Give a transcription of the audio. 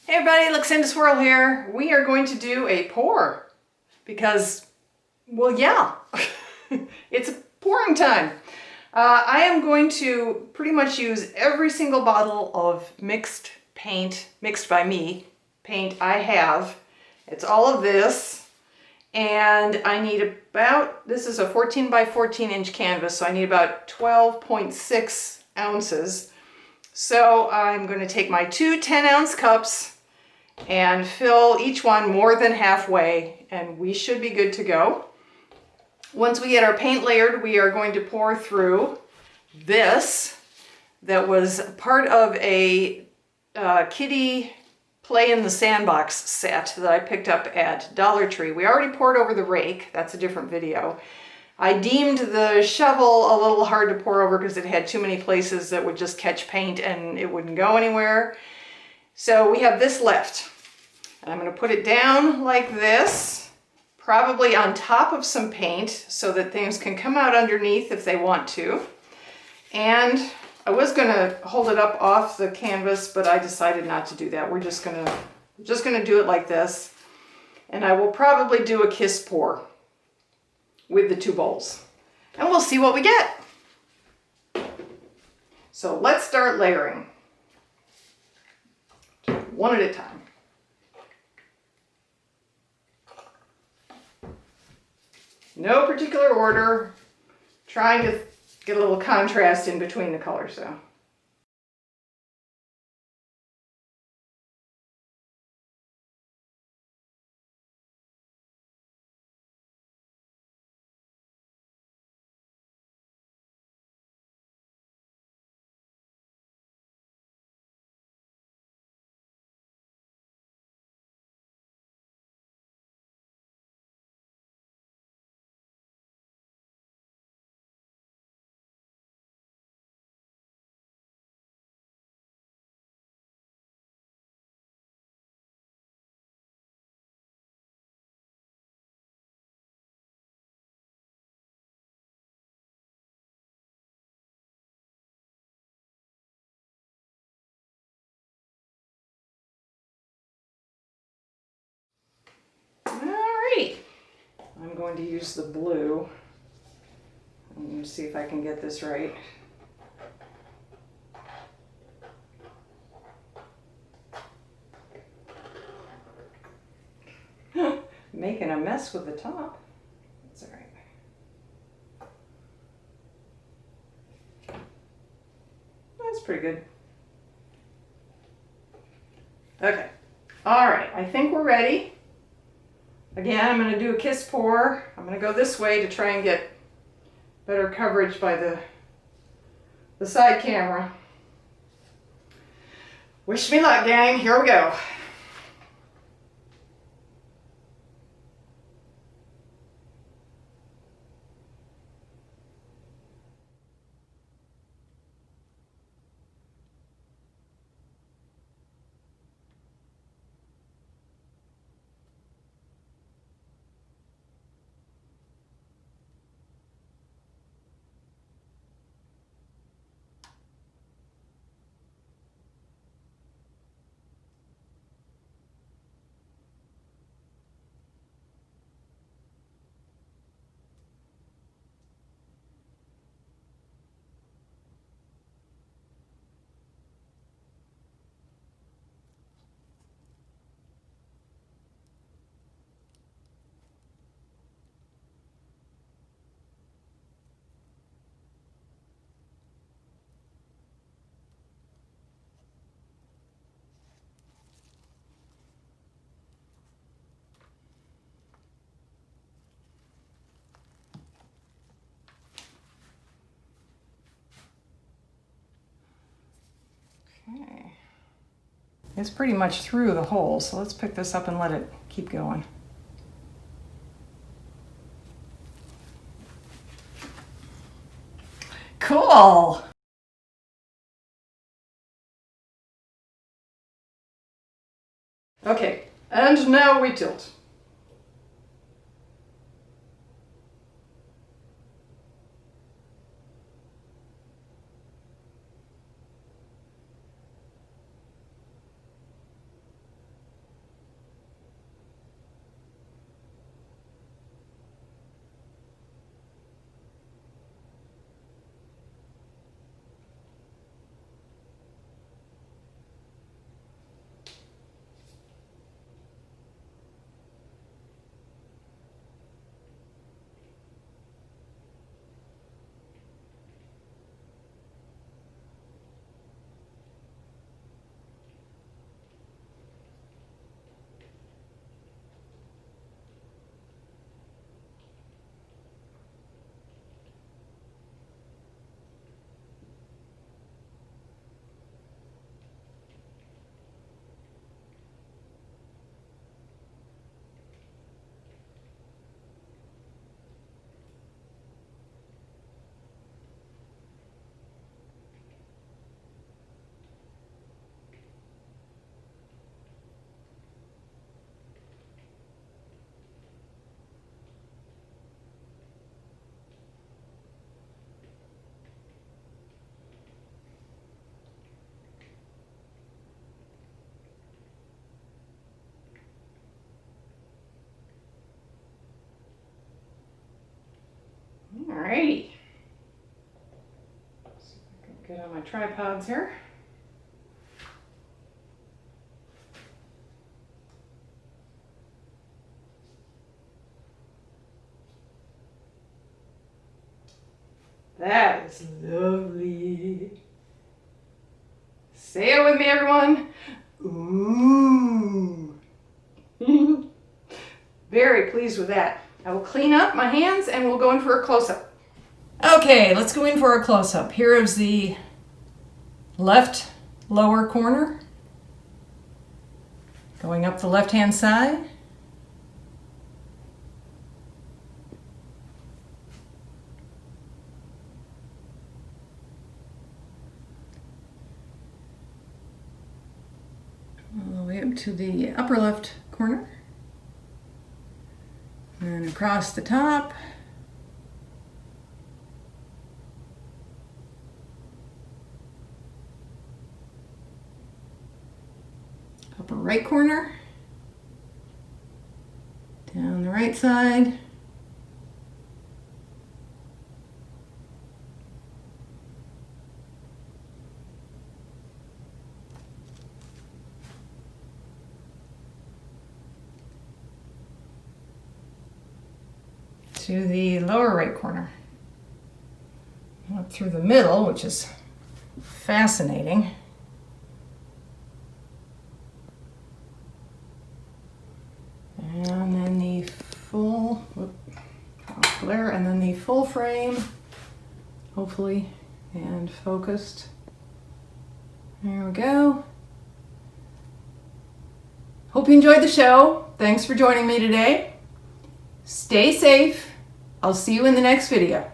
Hey everybody, Luxinda Swirl here. We are going to do a pour because, well, yeah, it's pouring time. I am going to pretty much use every single bottle of mixed paint, mixed by me, paint I have. It's all of this, and I need about, this is a 14 by 14 inch canvas, so I need about 12.6 ounces. So I'm going to take my two 10-ounce cups and fill each one more than halfway, and we should be good to go. Once we get our paint layered, we are going to pour through this that was part of a kiddie play in the sandbox set that I picked up at Dollar Tree. We already poured over the rake. That's a different video. I deemed the shovel a little hard to pour over because it had too many places that would just catch paint and it wouldn't go anywhere. So we have this left. And I'm going to put it down like this, probably on top of some paint so that things can come out underneath if they want to. And I was going to hold it up off the canvas, but I decided not to do that. We're just going to do it like this. And I will probably do a kiss pour with the two bowls. And we'll see what we get. So let's start layering. One at a time. No particular order. Trying to get a little contrast in between the colors though. Alrighty, I'm going to use the blue. I'm going to see if I can get this right. Making a mess with the top. That's all right. That's pretty good. Okay. All right, I think we're ready. Again, I'm going to do a kiss pour. I'm going to go this way to try and get better coverage by the side camera. Wish me luck, gang. Here we go. Okay. It's pretty much through the hole, so let's pick this up and let it keep going. Cool! Okay, and now we tilt. Get on my tripods here. That is lovely. Say it with me, everyone. Ooh. Very pleased with that. I will clean up my hands and we'll go in for a close-up. Okay, let's go in for a close-up. Here is the left lower corner. Going up the left-hand side. All the way up to the upper left corner. And across the top. Upper right corner. Down the right side. To the lower right corner. Up through the middle, which is fascinating. And then the full, glare, and then the full frame, hopefully, and focused. There we go. Hope you enjoyed the show. Thanks for joining me today. Stay safe. I'll see you in the next video.